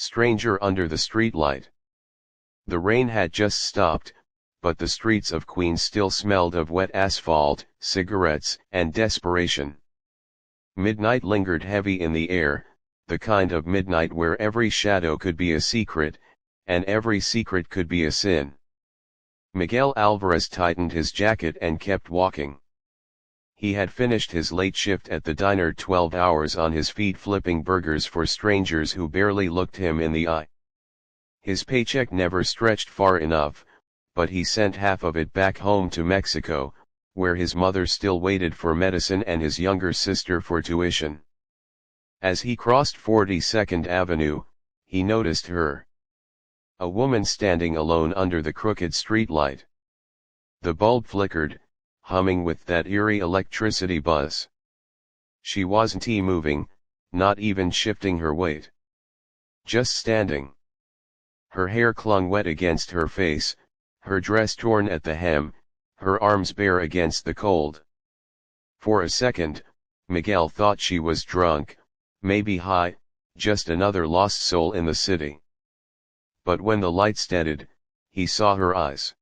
Stranger under the streetlight. The rain had just stopped, but the streets of Queens still smelled of wet asphalt, cigarettes, and desperation. Midnight lingered heavy in the air, the kind of midnight where every shadow could be a secret, and every secret could be a sin. Miguel Alvarez tightened his jacket and kept walking. He had finished his late shift at the diner, 12 hours on his feet flipping burgers for strangers who barely looked him in the eye. His paycheck never stretched far enough, but he sent half of it back home to Mexico, where his mother still waited for medicine and his younger sister for tuition. As he crossed 42nd Avenue, he noticed her. A woman standing alone under the crooked streetlight. The bulb flickered, humming with that eerie electricity buzz. She wasn't moving, not even shifting her weight. Just standing. Her hair clung wet against her face, her dress torn at the hem, her arms bare against the cold. For a second, Miguel thought she was drunk, maybe high, just another lost soul in the city. But when the light steadied, he saw her eyes.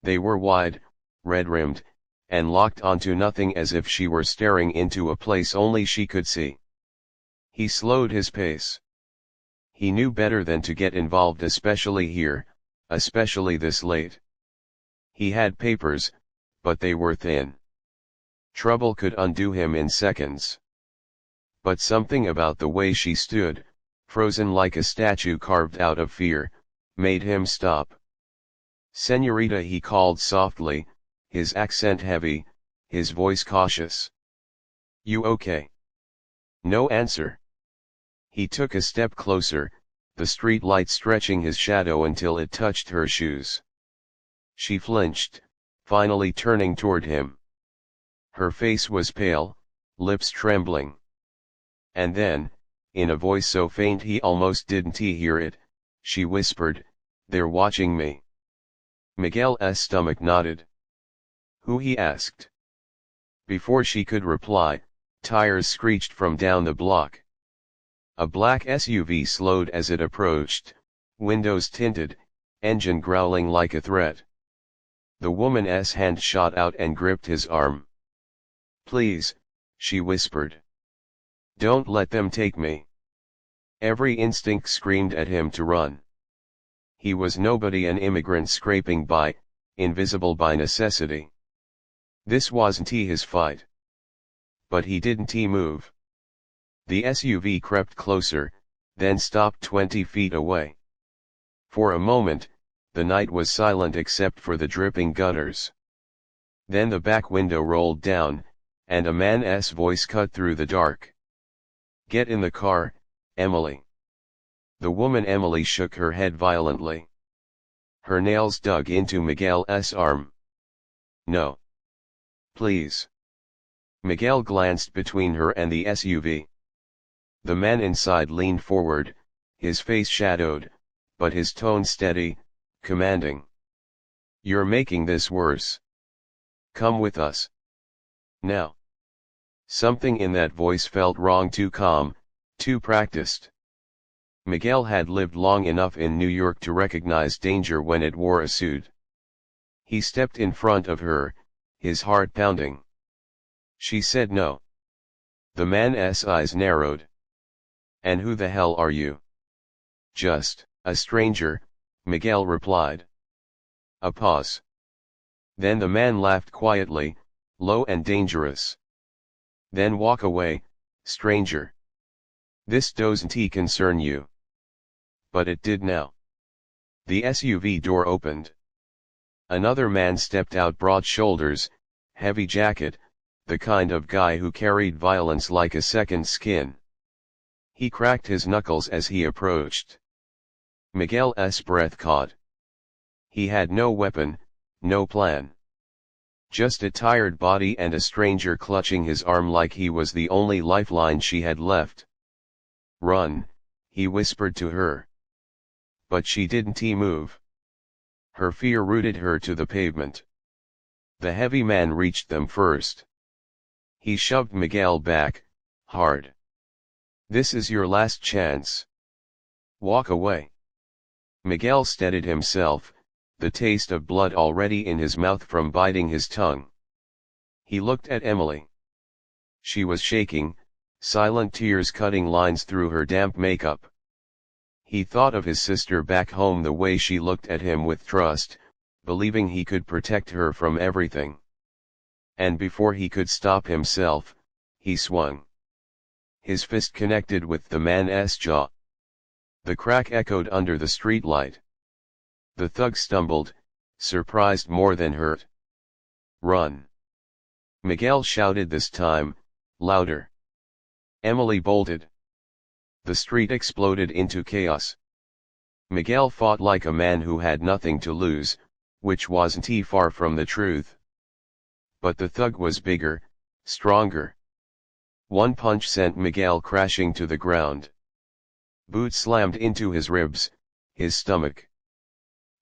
They were wide, red-rimmed, and locked onto nothing, as if she were staring into a place only she could see. He slowed his pace. He knew better than to get involved, especially here, especially this late. He had papers, but they were thin. Trouble could undo him in seconds. But something about the way she stood, frozen like a statue carved out of fear, made him stop. "Señorita," he called softly, his accent heavy, his voice cautious. "You okay?" No answer. He took a step closer, the street light stretching his shadow until it touched her shoes. She flinched, finally turning toward him. Her face was pale, lips trembling. And then, in a voice so faint he almost didn't hear it, she whispered, "They're watching me." Miguel's stomach knotted. "Who?" he asked. Before she could reply, tires screeched from down the block. A black SUV slowed as it approached, windows tinted, engine growling like a threat. The woman's hand shot out and gripped his arm. "Please," she whispered. "Don't let them take me." Every instinct screamed at him to run. He was nobody, an immigrant scraping by, invisible by necessity. This wasn't his fight. But he didn't move. The SUV crept closer, then stopped 20 feet away. For a moment, the night was silent except for the dripping gutters. Then the back window rolled down, and a man's voice cut through the dark. "Get in the car, Emily." The woman Emily shook her head violently. Her nails dug into Miguel's arm. "No. Please." Miguel glanced between her and the SUV. The man inside leaned forward, his face shadowed, but his tone steady, commanding. "You're making this worse. Come with us. Now." Something in that voice felt wrong, too calm, too practiced. Miguel had lived long enough in New York to recognize danger when it wore a suit. He stepped in front of her, his heart pounding. She said no. The man's eyes narrowed. "And who the hell are you?" "Just a stranger," Miguel replied. A pause. Then the man laughed quietly, low and dangerous. "Then walk away, stranger. This doesn't concern you." But it did now. The SUV door opened. Another man stepped out, broad shoulders, heavy jacket, the kind of guy who carried violence like a second skin. He cracked his knuckles as he approached. Miguel's breath caught. He had no weapon, no plan. Just a tired body and a stranger clutching his arm like he was the only lifeline she had left. "Run," he whispered to her. But she didn't move. Her fear rooted her to the pavement. The heavy man reached them first. He shoved Miguel back, hard. "This is your last chance. Walk away. Miguel steadied himself, the taste of blood already in his mouth from biting his tongue. He looked at Emily. She was shaking, silent tears cutting lines through her damp makeup. He thought of his sister back home, the way she looked at him with trust, believing he could protect her from everything. And before he could stop himself, he swung. His fist connected with the man's jaw. The crack echoed under the streetlight. The thug stumbled, surprised more than hurt. Run! Miguel shouted this time, louder. Emily bolted. The street exploded into chaos. Miguel fought like a man who had nothing to lose, which wasn't far from the truth. But the thug was bigger, stronger. One punch sent Miguel crashing to the ground. Boots slammed into his ribs, his stomach.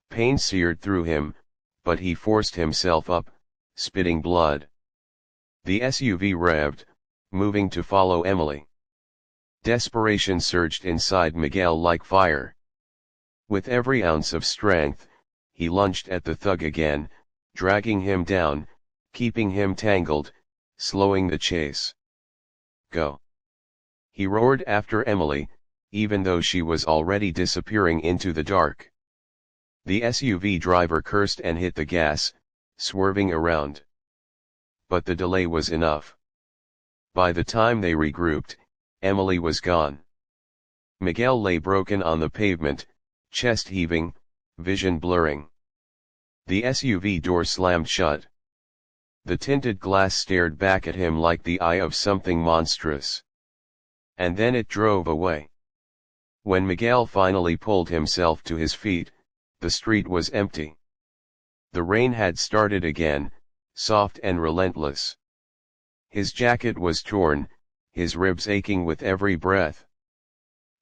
Pain seared through him, but he forced himself up, spitting blood. The SUV revved, moving to follow Emily. Desperation surged inside Miguel like fire. With every ounce of strength, he lunged at the thug again, dragging him down, keeping him tangled, slowing the chase. Go! He roared after Emily, even though she was already disappearing into the dark. The SUV driver cursed and hit the gas, swerving around. But the delay was enough. By the time they regrouped, Emily was gone. Miguel lay broken on the pavement, chest heaving, vision blurring. The SUV door slammed shut. The tinted glass stared back at him like the eye of something monstrous. And then it drove away. When Miguel finally pulled himself to his feet, the street was empty. The rain had started again, soft and relentless. His jacket was torn, his ribs aching with every breath.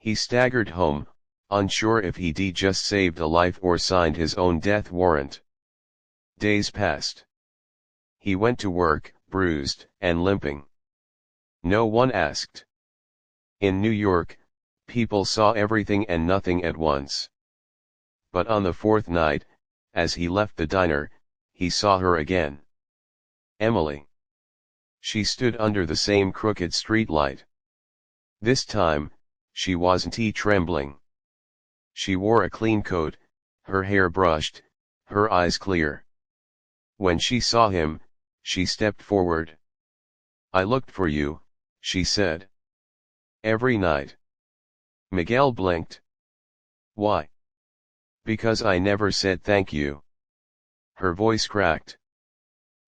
He staggered home, unsure if he'd just saved a life or signed his own death warrant. Days passed. He went to work, bruised and limping. No one asked. In New York, people saw everything and nothing at once. But on the fourth night, as he left the diner, he saw her again. Emily. She stood under the same crooked streetlight. This time, she wasn't trembling. She wore a clean coat, her hair brushed, her eyes clear. When she saw him, she stepped forward. I looked for you, she said. Every night. Miguel blinked. Why? Because I never said thank you. Her voice cracked.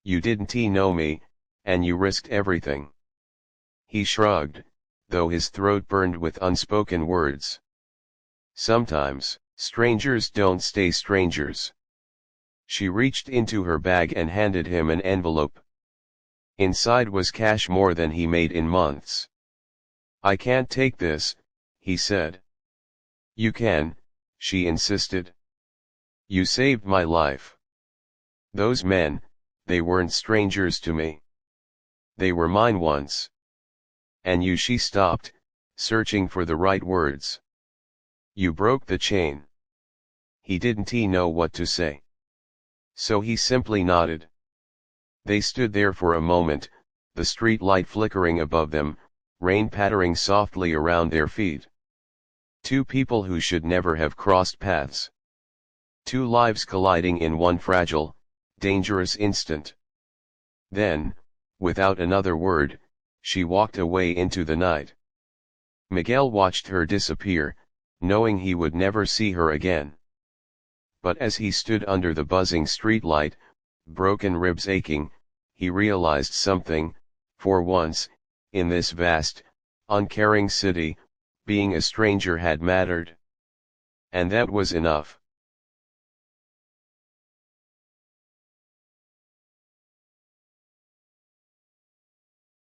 You didn't know me, and you risked everything. He shrugged, though his throat burned with unspoken words. Sometimes, strangers don't stay strangers. She reached into her bag and handed him an envelope. Inside was cash, more than he made in months. I can't take this, he said. You can, she insisted. You saved my life. Those men, they weren't strangers to me. They were mine once. And you, she stopped, searching for the right words. You broke the chain. He didn't know what to say. So he simply nodded. They stood there for a moment, the street light flickering above them, rain pattering softly around their feet. Two people who should never have crossed paths. Two lives colliding in one fragile, dangerous instant. Then, without another word, she walked away into the night. Miguel watched her disappear, knowing he would never see her again. But as he stood under the buzzing streetlight, broken ribs aching, he realized something. For once, in this vast, uncaring city, being a stranger had mattered. And that was enough.